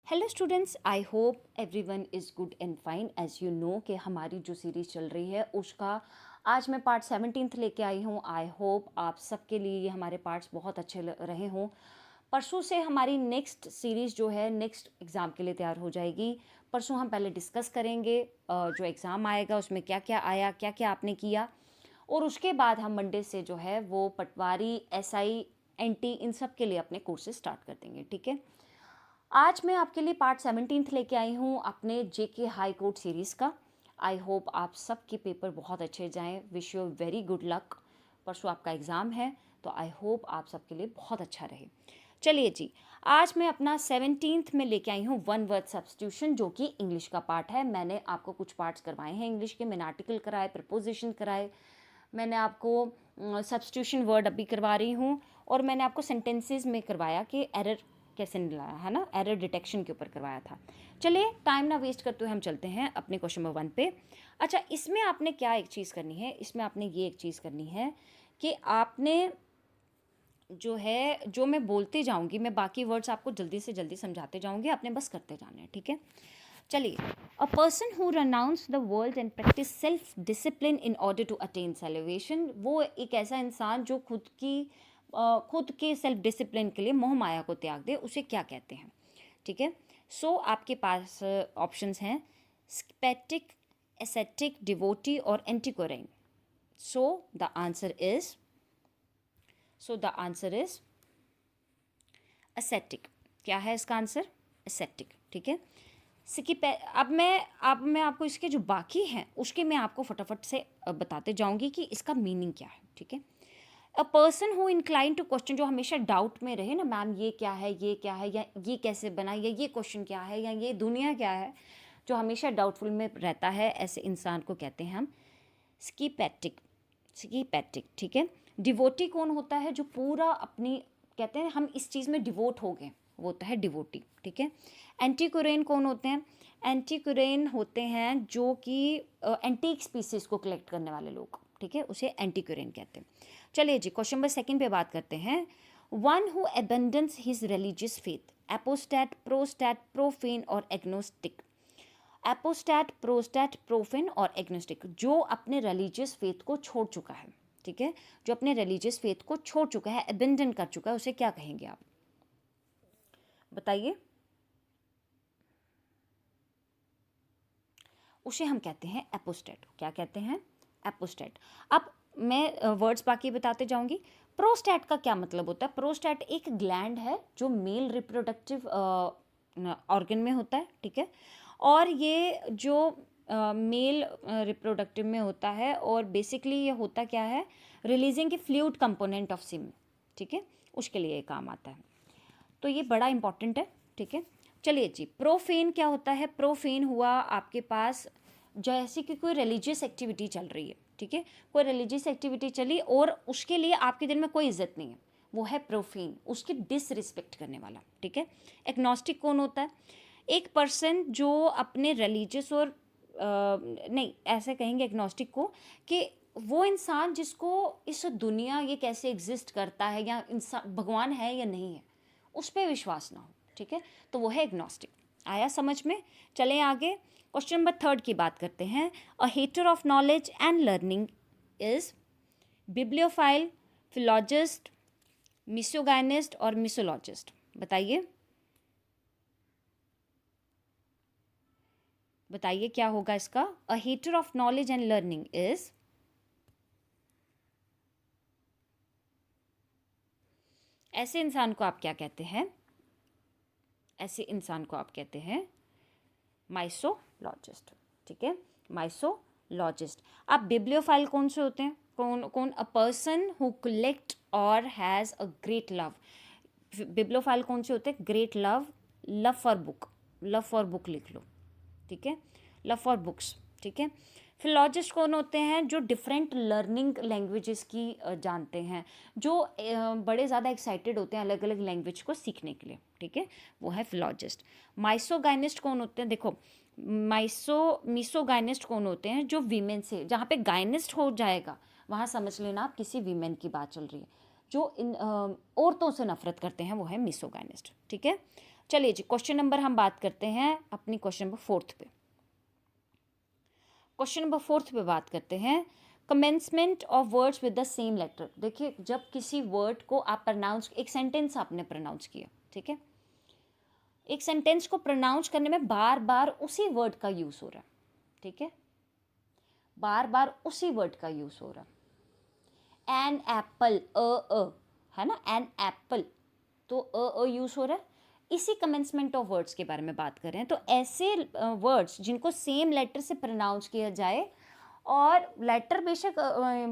Hello students, I hope everyone is good and fine. As you know कि हमारी जो series चल रही है उसका आज मैं पार्ट 17 लेके आई हूँ। आई होप आप सबके लिए ये हमारे पार्ट्स बहुत अच्छे रहे हों। परसों से हमारी नेक्स्ट सीरीज़ जो है नेक्स्ट एग्ज़ाम के लिए तैयार हो जाएगी। परसों हम पहले डिस्कस करेंगे जो एग्ज़ाम आएगा उसमें क्या क्या आया, क्या क्या आपने किया, और उसके बाद हम मंडे से जो है वो पटवारी, एसआई, एनटी इन सब के लिए अपने कोर्सेज स्टार्ट कर देंगे। ठीक है, आज मैं आपके लिए पार्ट 17 लेके आई हूँ अपने जेके हाई कोर्ट सीरीज़ का। आई होप आप सबके पेपर बहुत अच्छे जाएं। Wish you very good luck. परसों आपका एग्ज़ाम है तो आई होप आप सबके लिए बहुत अच्छा रहे। चलिए जी, आज मैं अपना 17th में लेके आई हूँ वन वर्ड सब्स्टिट्यूशन, जो कि इंग्लिश का पार्ट है। मैंने आपको कुछ पार्ट्स करवाए हैं इंग्लिश के। मैंने आर्टिकल कराए, प्रपोजिशन कराए, मैंने आपको सब्स्टिट्यूशन वर्ड अभी करवा रही हूँ, और मैंने आपको सेंटेंसेस में करवाया कि एरर कैसे निकलाया है ना, एरर डिटेक्शन के ऊपर करवाया था। चलिए टाइम ना वेस्ट करते हुए हम चलते हैं अपने क्वेश्चन नंबर 1 पे। अच्छा, इसमें आपने क्या एक चीज़ करनी है, इसमें आपने ये एक चीज़ करनी है कि आपने जो है, जो मैं बोलते जाऊंगी, मैं बाकी वर्ड्स आपको जल्दी से जल्दी समझाते जाऊंगी, आपने बस करते जाना है। ठीक है, चलिए। A person who renounce the world and practice self discipline in order to attain celebration, वो एक ऐसा इंसान जो खुद के सेल्फ डिसिप्लिन के लिए मोह माया को त्याग दे, उसे क्या कहते हैं। ठीक है, सो आपके पास ऑप्शंस हैं स्केप्टिक, एसेटिक, डिवोटी और एंटिकोरेन। So the answer is ascetic. क्या है इसका आंसर? एसेटिक। ठीक है, अब मैं आपको इसके जो बाकी हैं उसके मैं आपको फटाफट से बताते जाऊंगी कि इसका मीनिंग क्या है। ठीक है, a person who incline to question, जो हमेशा डाउट में रहे ना, मैम ये क्या है, ये क्या है, या ये कैसे बना, या ये क्वेश्चन क्या है, या ये दुनिया क्या है, जो हमेशा डाउटफुल में रहता है, ऐसे इंसान को कहते हैं हम स्कीपैटिक। ठीक है, डिवोटी कौन होता है? जो पूरा अपनी, कहते हैं हम इस चीज़ में डिवोट हो गए, वो होता है डिवोटी। ठीक है, एंटीकुरेन कौन होते हैं? एंटीकुरेन होते हैं जो कि एंटीक स्पीसीज को कलेक्ट करने वाले लोग। ठीक है, उसे एंटीकुरेन कहते हैं। चलिए जी, क्वेश्चन नंबर 2 पे बात करते हैं। One who abandons his religious faith, apostate, prostate, profane और एग्नोस्टिक। एपोस्टैट, प्रोस्टैट, प्रोफेन और एग्नोस्टिक, जो अपने रिलीजियस फेथ को छोड़ चुका है। ठीक है, जो अपने रिलीजियस फेथ को छोड़ चुका है, अबेंडन कर चुका है, उसे क्या कहेंगे आप? बताइए। उसे हम कहते हैं एपोस्टेट। क्या कहते हैं? एपोस्टेट। अब मैं वर्ड्स बाकी बताते जाऊंगी। प्रोस्टैट का क्या मतलब होता है? प्रोस्टैट एक ग्लैंड है जो मेल रिप्रोडक्टिव ऑर्गन में होता है। ठीक है, और ये जो मेल रिप्रोडक्टिव में होता है, और बेसिकली ये होता क्या है, रिलीजिंग के फ्लूइड कंपोनेंट ऑफ सीमेन। ठीक है, उसके लिए ये काम आता है, तो ये बड़ा इंपॉर्टेंट है। ठीक है, चलिए जी, प्रोफेन क्या होता है? प्रोफेन हुआ आपके पास जैसे कि कोई रिलीजियस एक्टिविटी चल रही है। ठीक है, कोई रिलीजियस एक्टिविटी चली और उसके लिए आपके दिल में कोई इज्जत नहीं है, वो है प्रोफेन, उसकी डिसरिस्पेक्ट करने वाला। ठीक है, एग्नोस्टिक कौन होता है? एक पर्सन जो अपने रिलीजियस और नहीं, ऐसे कहेंगे एग्नोस्टिक को कि वो इंसान जिसको इस दुनिया ये कैसे एग्जिस्ट करता है, या इंसान भगवान है या नहीं है, उस पर विश्वास ना हो। ठीक है, तो वो है एग्नोस्टिक। आया समझ में? चलें आगे, क्वेश्चन नंबर 3 की बात करते हैं। A hater of knowledge and learning is bibliophile, philologist, misogynist और मिसोलॉजिस्ट। बताइए, बताइए क्या होगा इसका? A hater of knowledge and learning is, ऐसे इंसान को आप क्या कहते हैं? ऐसे इंसान को आप कहते हैं माइसोलॉजिस्ट। ठीक है, माइसोलॉजिस्ट। अब बिब्लियोफाइल कौन से होते हैं? कौन कौन? अ पर्सन हु कलेक्ट और has a great love. Bibliophile कौन से होते हैं? Great love, love for book, love for book लिख लो। ठीक है, लव फॉर बुक्स। ठीक है, फिलोलॉजिस्ट कौन होते हैं? जो डिफरेंट लर्निंग लैंग्वेजेस की जानते हैं, जो बड़े ज़्यादा एक्साइटेड होते हैं अलग अलग लैंग्वेज को सीखने के लिए। ठीक है, वो है फिलोलॉजिस्ट। माइसोगाइनिस्ट कौन होते हैं? देखो, मिसोगाइनिस्ट कौन होते हैं? जो वीमेन से, जहाँ पे गाइनिस्ट हो जाएगा वहाँ समझ लेना आप किसी वीमेन की बात चल रही है, जो इन औरतों से नफरत करते हैं, वो है मिसोगाइनिस्ट। ठीक है, चलिए जी, क्वेश्चन नंबर हम बात करते हैं अपनी क्वेश्चन नंबर 4 पे। क्वेश्चन नंबर 4 पे बात करते हैं commencement of words with the same letter. देखिए, जब किसी वर्ड को आप प्रोनाउंस, एक सेंटेंस आपने प्रोनाउंस किया, ठीक है, एक सेंटेंस को प्रोनाउंस करने में बार बार उसी वर्ड का यूज़ हो रहा है, ठीक है, बार बार उसी वर्ड का यूज़ हो रहा है। एन एप्पल, है ना, एन एप्पल, तो यूज़ हो रहा है। इसी कमेंसमेंट ऑफ वर्ड्स के बारे में बात कर रहे हैं। तो ऐसे वर्ड्स जिनको सेम लेटर से प्रोनाउंस किया जाए, और लेटर बेशक,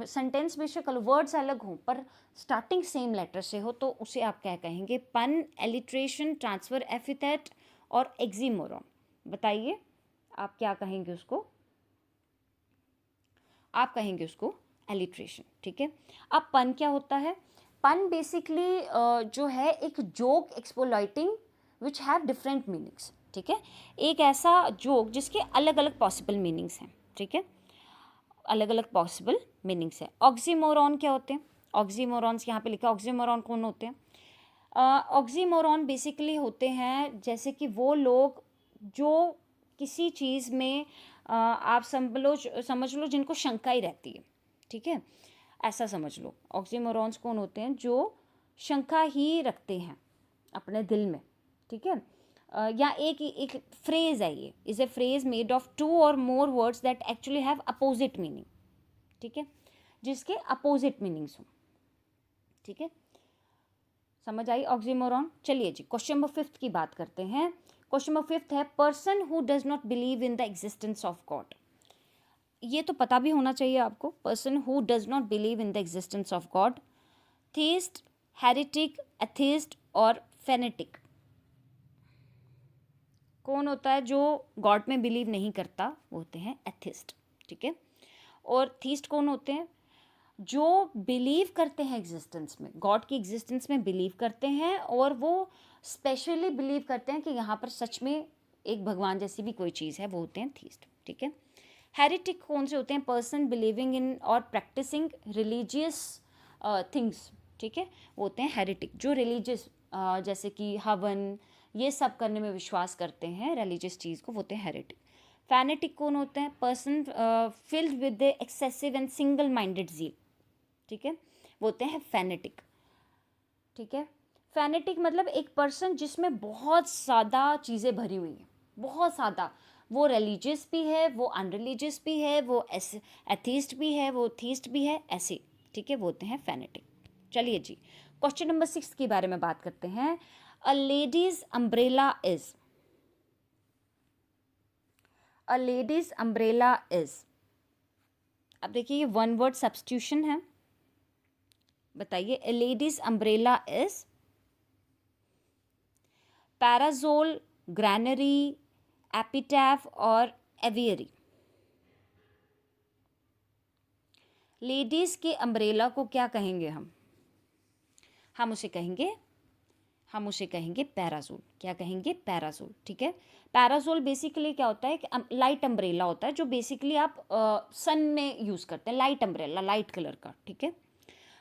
सेंटेंस बेशक, वर्ड्स अलग हों, पर स्टार्टिंग सेम लेटर से हो, तो उसे आप क्या कहेंगे? पन, एलिट्रेशन, ट्रांसफर एपिथेट और एक्सीमोरॉन। बताइए आप क्या कहेंगे उसको? आप कहेंगे उसको एलिट्रेशन, ठीक है। अब पन क्या होता है? पन बेसिकली जो है एक joke exploiting which have different meanings, ठीक है। एक ऐसा जोक जिसके अलग अलग पॉसिबल मीनिंग्स हैं, ठीक है, अलग अलग पॉसिबल मीनिंग्स है। ऑक्सीमोरॉन क्या होते हैं? ऑक्सीमोरॉन्स यहाँ पे लिखा है। ऑक्सीमोरॉन कौन होते हैं? ऑक्सीमोरॉन बेसिकली होते हैं जैसे कि वो लोग जो किसी चीज़ में आप समझ लो जिनको शंका ही रहती है, ठीक है, ऐसा समझ लो। ऑक्सीमोरॉन्स कौन होते हैं? जो शंका ही रखते हैं अपने दिल में, ठीक है। या एक फ्रेज है, ये is a phrase made of 2 और more words that actually have opposite meaning, ठीक है, जिसके अपोजिट मीनिंग्स हों, ठीक है। समझ आई ऑक्सीमोरॉन? चलिए जी, क्वेश्चन नंबर 5 की बात करते हैं। क्वेश्चन नंबर 5 है person who does not believe in the existence of God. ये तो पता भी होना चाहिए आपको। Person who does not believe in the existence of God, theist, heretic, atheist और फेनेटिक। कौन होता है जो गॉड में बिलीव नहीं करता? वो होते हैं एथिस्ट, ठीक है। और थीस्ट कौन होते हैं? जो बिलीव करते हैं एग्जिस्टेंस में, गॉड की एग्जिस्टेंस में बिलीव करते हैं, और वो स्पेशली बिलीव करते हैं कि यहाँ पर सच में एक भगवान जैसी भी कोई चीज़ है, वो होते हैं थीस्ट, ठीक है। हेरेटिक कौन से होते हैं? पर्सन बिलीविंग इन और प्रैक्टिसिंग रिलीजियस थिंग्स, ठीक है, वो होते हैं हेरेटिक। जो रिलीजियस जैसे कि हवन, ये सब करने में विश्वास करते हैं, रिलीजियस चीज़ को, वो होते हैं हेरेटिक। फैनेटिक कौन होते हैं? Person filled with the excessive and single minded zeal, ठीक है, वो होते हैं फैनेटिक, ठीक है। फैनेटिक मतलब एक पर्सन जिसमें बहुत ज़्यादा चीज़ें भरी हुई हैं, बहुत ज़्यादा। वो रिलीजियस भी है, वो अनरिलीजियस भी है, वो एथीस्ट भी है, वो थीस्ट भी है, ऐसे, ठीक है, वो होते हैं फैनेटिक। चलिए जी, क्वेश्चन नंबर 6 के बारे में बात करते हैं। A ladies umbrella is, a ladies umbrella is. अब देखिए, ये वन वर्ड सब्स्टिट्यूशन है। बताइए, a ladies umbrella is parasol, granary, epitaph और एवियरी। लेडीज के अम्ब्रेला को क्या कहेंगे हम? हम उसे कहेंगे पैराजोल। क्या कहेंगे? पैराजोल, ठीक है। पैराजोल बेसिकली क्या होता है कि लाइट अम्ब्रेला होता है, जो बेसिकली आप सन में यूज़ करते हैं, लाइट अम्ब्रेला, लाइट कलर का, ठीक है।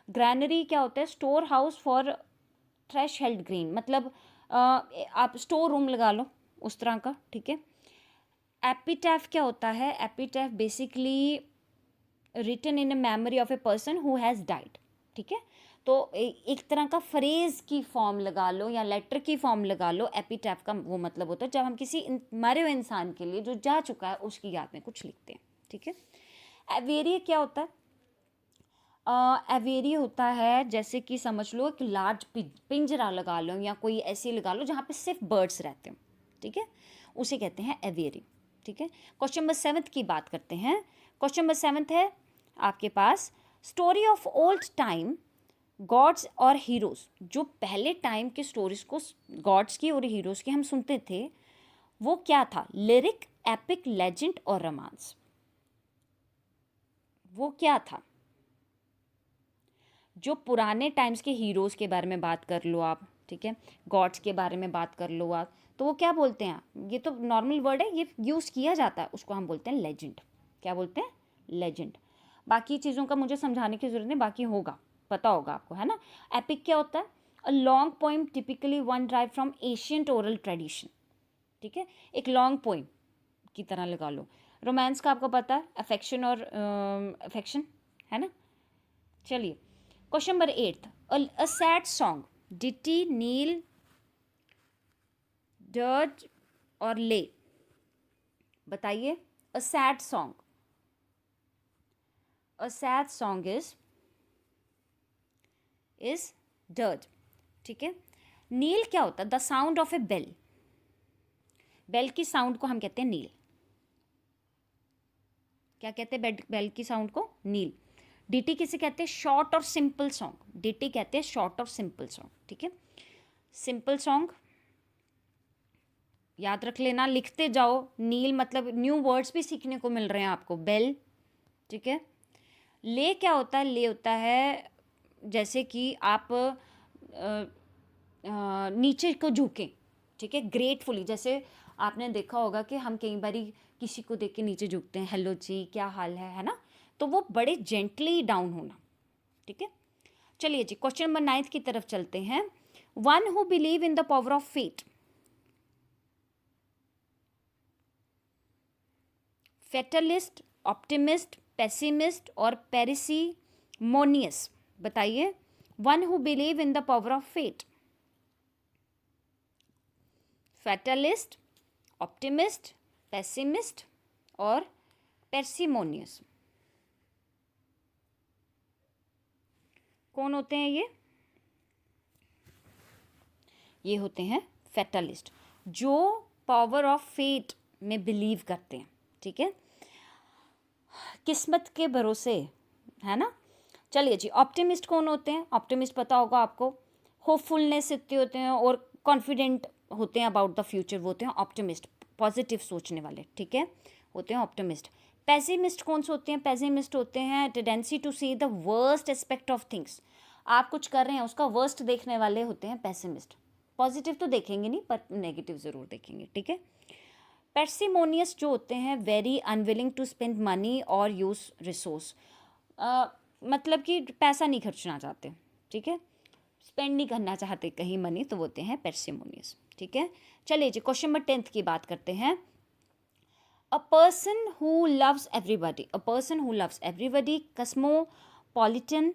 ग्रैनरी क्या होता है? Store house for thresh held grain, मतलब आप स्टोर रूम लगा लो, उस तरह का, ठीक है। एपिटैफ क्या होता है? Epitaph basically written in a memory of a person who has died, ठीक है। तो एक तरह का फ्रेज की फॉर्म लगा लो या लेटर की फॉर्म लगा लो। एपिटैफ का वो मतलब होता है जब हम किसी मरे हुए इंसान के लिए, जो जा चुका है, उसकी याद में कुछ लिखते हैं, ठीक है। एवेरिया क्या होता है? एवेरी होता है जैसे कि समझ लो एक लार्ज पिंजरा लगा लो, या कोई ऐसी लगा लो जहाँ पे सिर्फ बर्ड्स रहते हैं, ठीक है, उसे कहते हैं एवेरी, ठीक है। क्वेश्चन नंबर 7 की बात करते हैं। क्वेश्चन नंबर 7 है आपके पास, story of old time gods और हीरोज़। जो पहले टाइम के स्टोरीज को, गॉड्स की और हीरोज़ की हम सुनते थे, वो क्या था? लिरिक, एपिक, लेजेंड और रोमांस। वो क्या था? जो पुराने टाइम्स के हीरोज़ के बारे में बात कर लो आप, ठीक है, गॉड्स के बारे में बात कर लो आप, तो वो क्या बोलते हैं? ये तो नॉर्मल वर्ड है, ये यूज़ किया जाता है, उसको हम बोलते हैं लेजेंड। क्या बोलते हैं? लेजेंड। बाकी चीज़ों का मुझे समझाने की ज़रूरत नहीं, बाकी होगा, पता होगा आपको, है ना। एपिक क्या होता है? A long poem typically one drive from ancient oral tradition, ठीक है, एक लॉन्ग पोइम की तरह लगा लो। रोमांस का आपको पता है अफेक्शन और अफेक्शन है ना। चलिए question number 8, a sad song, ditty, knell, dirge और ले, बताइए। A sad song, a sad song is dirge, ठीक है। नील क्या होता है? The sound of a bell, bell की साउंड को हम कहते हैं नील। क्या कहते हैं बेल की साउंड को? नील। डीटी किसे कहते हैं? शॉर्ट और सिंपल सॉन्ग, डीटी कहते हैं शॉर्ट और सिंपल सॉन्ग, ठीक है। सिंपल सॉन्ग याद रख लेना, लिखते जाओ। नील मतलब न्यू वर्ड्स भी सीखने को मिल रहे हैं आपको। बेल, ठीक है। ले क्या होता है? ले होता है जैसे कि आप नीचे को झुकें, ठीक है, ग्रेटफुली। जैसे आपने देखा होगा कि हम कई बारी किसी को देख के नीचे झुकते हैं, हेलो जी क्या हाल है ना, तो वो बड़े जेंटली डाउन होना, ठीक है। चलिए जी क्वेश्चन नंबर 9 की तरफ चलते हैं। One who believe in the power of fate, fatalist, optimist, pessimist और पेरिसीमोनियस, बताइए। One who believe in the power of fate, fatalist, optimist, pessimist और पेर्सिमोनियस, कौन होते हैं ये? ये होते हैं फेटलिस्ट, जो पावर ऑफ फेट में बिलीव करते हैं, ठीक है, किस्मत के भरोसे, है ना। चलिए जी ऑप्टिमिस्ट कौन होते हैं? ऑप्टिमिस्ट पता होगा आपको, होपफुलनेस इतने होते हैं और कॉन्फिडेंट होते हैं अबाउट द फ्यूचर, वो होते हैं ऑप्टिमिस्ट, पॉजिटिव सोचने वाले, ठीक है, होते हैं ऑप्टिमिस्ट। पेसिमिस्ट कौन से होते हैं? पेसिमिस्ट होते हैं tendency to see the worst aspect of things, आप कुछ कर रहे हैं उसका वर्स्ट देखने वाले होते हैं पेसिमिस्ट। पॉजिटिव तो देखेंगे नहीं पर नेगेटिव ज़रूर देखेंगे, ठीक है। पेर्सिमोनियस जो होते हैं very unwilling to spend money और यूज़ रिसोर्स, मतलब कि पैसा नहीं खर्चना चाहते, ठीक है, स्पेंड नहीं करना चाहते कहीं मनी, तो होते हैं पेर्सिमोनियस, ठीक है। चलिए जी क्वेश्चन नंबर 10 की बात करते हैं। A person who loves everybody, a person who loves everybody, cosmopolitan,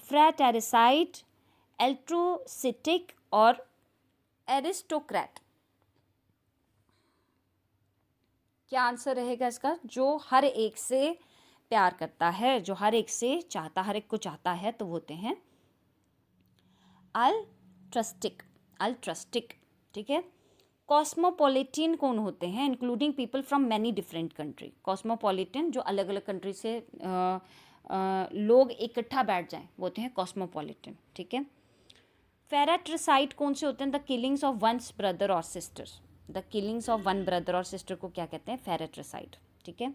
fratricide, altruistic और एरिस्टोक्रेट, क्या आंसर रहेगा इसका? जो हर एक से प्यार करता है, जो हर एक से चाहता, हर एक को चाहता है, तो वो होते हैं अल्ट्रस्टिक, अल्ट्रस्टिक, ठीक है। कॉस्मोपॉलिटन कौन होते हैं? Including people from many different country, cosmopolitan जो अलग अलग कंट्री से लोग इकट्ठा बैठ जाएं, वो होते हैं कॉस्मोपॉलिटन, ठीक है। फेराट्रिसाइट कौन से होते हैं? The killings of one's brother और sisters, the killings of one brother और सिस्टर को क्या कहते हैं? फेराट्रिसाइट, ठीक है।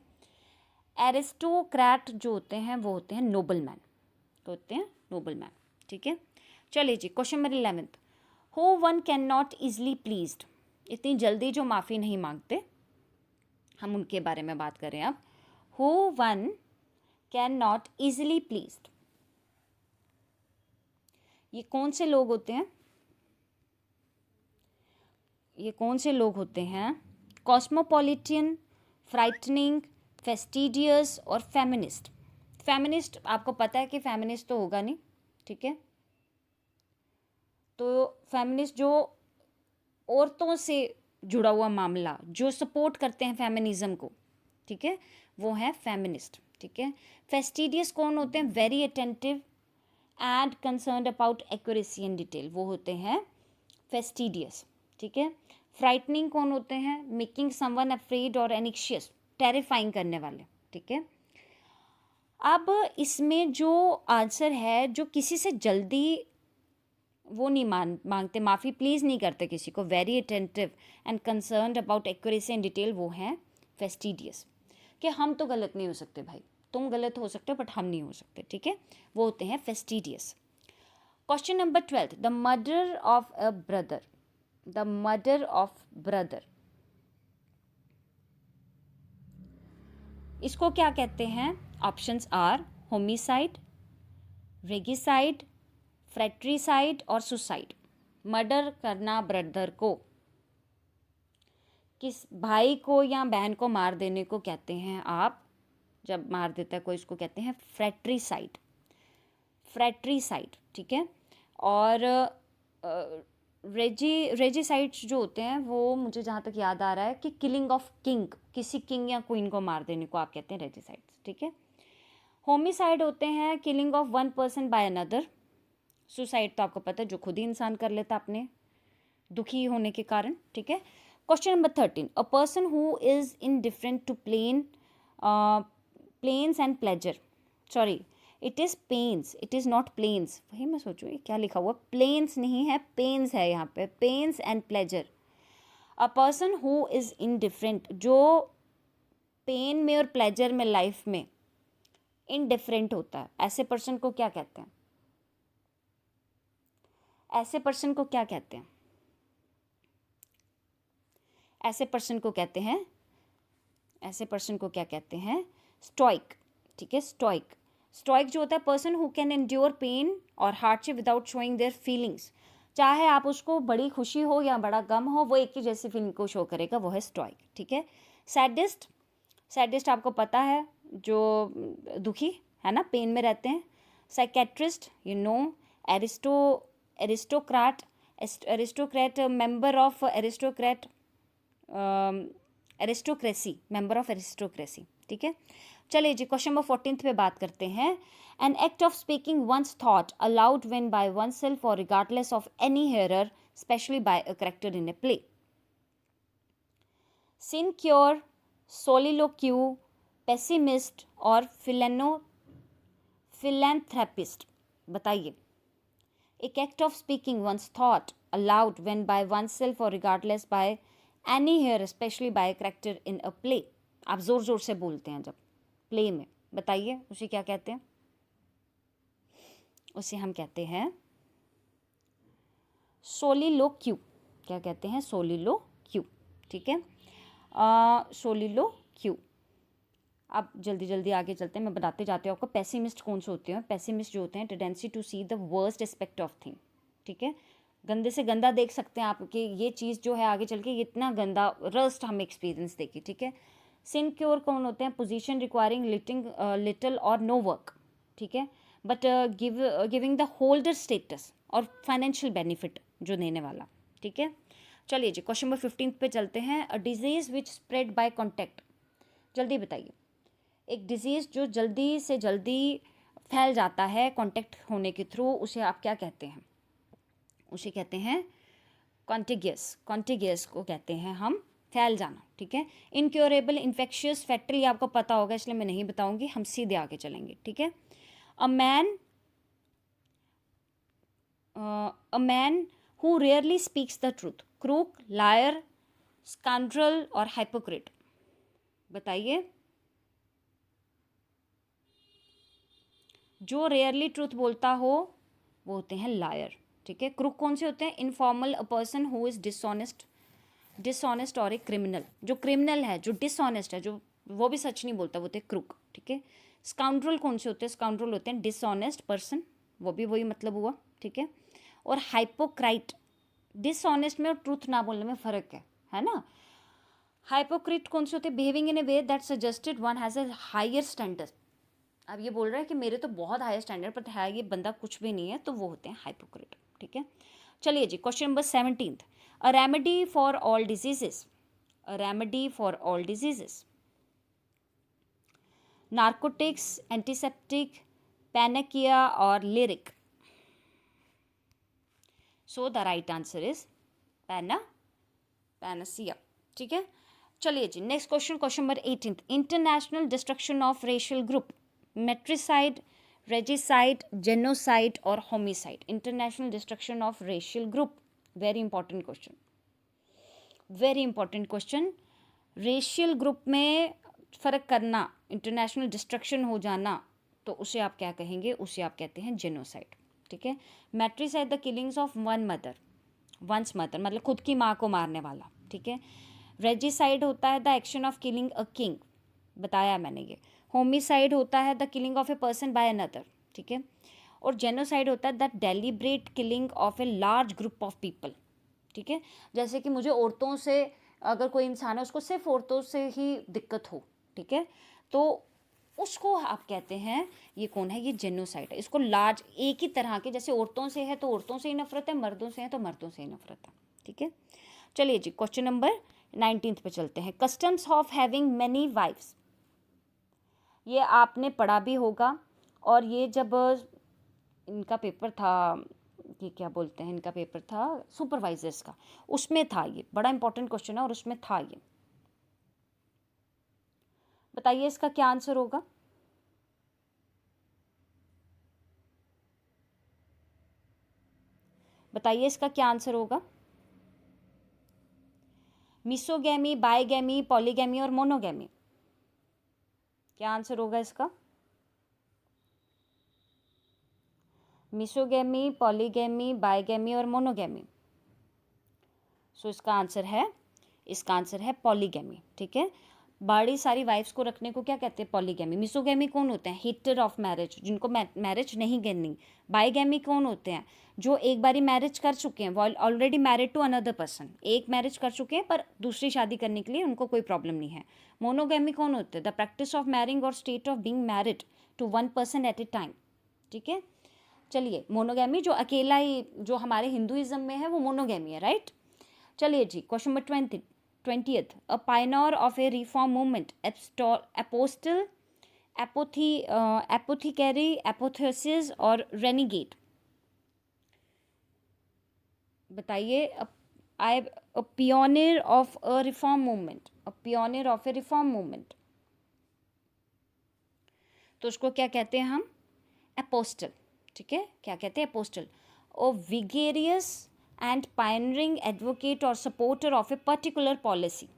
एरिस्टोक्रेट जो होते हैं वो होते हैं नोबल मैन, तो होते हैं नोबल मैन, ठीक है। चलिए जी question number 11, who one can not easily pleased, इतनी जल्दी जो माफ़ी नहीं मांगते, हम उनके बारे में बात करें अब। Who one can not easily pleased, ये कौन से लोग होते हैं? ये कौन से लोग होते हैं? कॉस्मोपॉलिटन, फ्राइटनिंग, फेस्टिडियस और फेमिनिस्ट। फेमिनिस्ट आपको पता है कि फेमिनिस्ट तो होगा नहीं, ठीक है, तो फेमिनिस्ट जो औरतों से जुड़ा हुआ मामला, जो सपोर्ट करते हैं फेमिनिज्म को, ठीक है, वो है फेमिनिस्ट, ठीक है। फेस्टिडियस कौन होते हैं? Very attentive and concerned about accuracy and detail, वो होते हैं फेस्टिडियस, ठीक है। फ्राइटनिंग कौन होते हैं? मेकिंग समवन अफ्रेड और एनिक्शियस, टेरिफाइंग करने वाले, ठीक है। अब इसमें जो आंसर है, जो किसी से जल्दी वो नहीं मांगते माफ़ी, प्लीज़ नहीं करते किसी को, very attentive and concerned about accuracy and detail, वो हैं फेस्टिडियस। कि हम तो गलत नहीं हो सकते भाई, तुम गलत हो सकते हो बट हम नहीं हो सकते, ठीक है, वो होते हैं fastidious. Question number 12, the murder of a brother, the murder of brother, इसको क्या कहते हैं? Options are homicide, regicide, fratricide और सुसाइड, मर्डर करना ब्रदर को, किस भाई को या बहन को मार देने को कहते हैं आप, जब मार देता है कोई इसको कहते हैं फ्रैट्रिसाइड, फ्रैट्रिसाइड, ठीक है। और रेजिसाइड्स जो होते हैं वो मुझे जहाँ तक याद आ रहा है कि किलिंग ऑफ किंग, किसी किंग या क्वीन को मार देने को आप कहते हैं रेजिसाइड्स, ठीक है। होमिसाइड होते हैं killing of one person by another. Suicide तो आपको पता है जो खुद ही इंसान कर लेता अपने दुखी होने के कारण, ठीक है। Question number 13, a person who is indifferent to plains and pleasure, sorry it is pains, it is not plains, वही मैं सोचूँ ये क्या लिखा हुआ, प्लेन्स नहीं है, पेन्स है यहाँ पे, pains and pleasure. A person who is indifferent, जो पेन में और प्लेजर में लाइफ में इनडिफरेंट होता है, ऐसे पर्सन को क्या कहते हैं, ऐसे पर्सन को क्या कहते हैं, ऐसे पर्सन को कहते हैं, ऐसे पर्सन को क्या कहते हैं, स्टोइक, ठीक है। स्टोइक, स्टोइक जो होता है person who can endure pain और hardship without showing their feelings, चाहे आप उसको बड़ी खुशी हो या बड़ा गम हो वो एक ही जैसी फीलिंग को शो करेगा, वो है स्टोइक, ठीक है। सैडिस्ट, सैडिस्ट आपको पता है जो दुखी है ना, पेन में रहते हैं। Psychiatrist, you know. Aristocrat, aristocrat member of aristocracy, member of aristocracy, ठीक है। चलिए जी क्वेश्चन नंबर 14 पे बात करते हैं। An act of speaking one's thought aloud when by oneself और regardless of any hearer, specially by a character in a play. Sinecure, soliloquy, pessimist और फिलैंथ्रेपिस्ट, बताइए। एक act of speaking one's thought aloud when by oneself और regardless by any hearer, specially by character in a play, आप जोर जोर से बोलते हैं जब प्ले में, बताइए उसे क्या कहते हैं, उसे हम कहते हैं सोलिलोक्यू, क्या कहते हैं, सोलिलोक्यू, ठीक है। सोलिलोक्यू। अब जल्दी जल्दी आगे चलते हैं, मैं बताते जाती हूँ आपको। पेसिमिस्ट कौन से होते हैं, पेसिमिस्ट जो होते हैं tendency to see the worst aspect of thing, ठीक है। गंदे से गंदा देख सकते हैं आप कि ये चीज़ जो है आगे चल के इतना गंदा रस्ट हम एक्सपीरियंस देखिए, ठीक है। सिनक्योर कौन होते हैं, पोजीशन रिक्वायरिंग लिटिल और नो वर्क, ठीक है, but giving the holder status और फाइनेंशियल बेनिफिट जो देने वाला, ठीक है। चलिए जी क्वेश्चन नंबर 15 पे चलते हैं। A disease which spread by contact, जल्दी बताइए। एक डिजीज़ जो जल्दी से जल्दी फैल जाता है कॉन्टैक्ट होने के थ्रू, उसे आप क्या कहते हैं, उसे कहते हैं कॉन्टेगियस, कॉन्टेगियस को कहते हैं हम फैल जाना, ठीक है। इनक्योरेबल, इन्फेक्शियस, फैटल, ये आपको पता होगा इसलिए मैं नहीं बताऊंगी, हम सीधे आगे चलेंगे, ठीक है। A man who rarely speaks the truth, crook, liar, scoundrel और हाइपोक्रेट, बताइए। जो रेयरली ट्रूथ बोलता हो वो होते हैं लायर, ठीक है। क्रूक कौन से होते हैं, informal, a person who is dishonest, dishonest और एक क्रिमिनल, जो क्रिमिनल है, जो डिसऑनेस्ट है, जो वो भी सच नहीं बोलता, वो होते हैं क्रूक, ठीक है। स्काउंड्रल कौन से होते हैं, स्काउंड्रल होते हैं डिसऑनेस्ट पर्सन, वो भी वही मतलब हुआ, ठीक है। और हाइपोक्राइट, डिसऑनेस्ट में और ट्रूथ ना बोलने में फ़र्क है ना। हाइपोक्रिट कौन से होते हैं, behaving in a way that suggested one has a higher standard, अब ये बोल रहा है कि मेरे तो बहुत हाई स्टैंडर्ड पर है, ये बंदा कुछ भी नहीं है, तो वो होते हैं हाइपोक्रेट, ठीक है। चलिए जी question number 17, a remedy for all diseases, a remedy for all diseases, narcotics, antiseptic, panacea और lyric. So the right answer is panacea, ठीक है। चलिए जी next question, question number 18, international destruction of racial group, matricide, regicide, genocide और homicide. International destruction of racial group, very important question, very important question. Racial group में फ़र्क करना, international destruction हो जाना, तो उसे आप क्या कहेंगे, उसे आप कहते हैं जेनोसाइड, ठीक है। Matricide, the killings of one mother, one's mother मतलब खुद की माँ को मारने वाला, ठीक है। रेजिसाइड होता है the action of killing a king, बताया मैंने ये। होमिसाइड होता है the killing of a person by another, ठीक है। और जेनोसाइड होता है the deliberate killing of a large group of people, ठीक है। जैसे कि मुझे औरतों से, अगर कोई इंसान है उसको सिर्फ औरतों से ही दिक्कत हो, ठीक है, तो उसको आप कहते हैं, ये कौन है, ये जेनोसाइड है। इसको लार्ज, एक ही तरह के, जैसे औरतों से है तो औरतों से ही नफरत है, मर्दों से है तो मर्दों से ही नफरत है, ठीक है। चलिए जी, क्वेश्चन नंबर 19 पे चलते हैं। Customs of having many wifes, ये आपने पढ़ा भी होगा, और ये जब इनका पेपर था, ये क्या बोलते हैं, इनका पेपर था सुपरवाइजर्स का, उसमें था, ये बड़ा इंपॉर्टेंट क्वेश्चन है और उसमें था ये। बताइए इसका क्या आंसर होगा। बताइए इसका क्या आंसर होगा। मिसोगैमी, बाइगैमी, पॉलीगैमी और मोनोगैमी, क्या आंसर होगा इसका। मिसोगैमी, पॉलीगैमी, बाइगैमी और मोनोगैमी। सो इसका आंसर है पॉलीगैमी, ठीक है। बड़ी सारी वाइफ्स को रखने को क्या कहते हैं, पॉलीगैमी। मिसोगैमी कौन होते हैं, हेटर ऑफ मैरिज, जिनको मैरिज नहीं करनी। बाइगैमी कौन होते हैं, जो एक बारी मैरिज कर चुके हैं, वो already married to another person, एक मैरिज कर चुके हैं पर दूसरी शादी करने के लिए उनको कोई प्रॉब्लम नहीं है। मोनोगैमी कौन होते हैं, द प्रैक्टिस ऑफ मैरिंग और state of being married to one person at a time, ठीक है। चलिए, मोनोगैमी जो अकेला ही, जो हमारे हिंदुइज्म में है, वो मोनोगैमी है, राइट। चलिए जी, question number 20th, a pioneer of a reform movement, apostle, apothecary, apotheosis और रेनिगेट। बताइए, a pioneer of a reform movement, a pioneer of a reform movement, तो उसको क्या कहते हैं हम, एपोस्टल, ठीक है। क्या कहते हैं, apostle. O विगेरियस and pioneering advocate और supporter of a particular policy,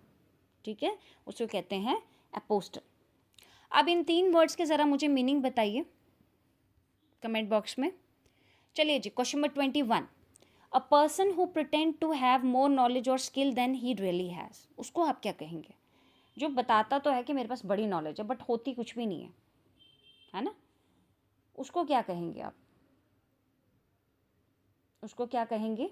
ठीक है, उसको कहते हैं एपोस्टल। अब इन 3 वर्ड्स के ज़रा मुझे मीनिंग बताइए कमेंट बॉक्स में। चलिए जी, question number 21, a person who pretend to have more knowledge और skill than he really has, उसको आप क्या कहेंगे। जो बताता तो है कि मेरे पास बड़ी नॉलेज है बट होती कुछ भी नहीं है ना, उसको क्या कहेंगे आप, उसको क्या कहेंगे।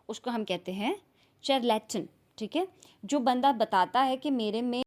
उसको हम कहते हैं चार्लेटन, ठीक है। जो बंदा बताता है कि मेरे में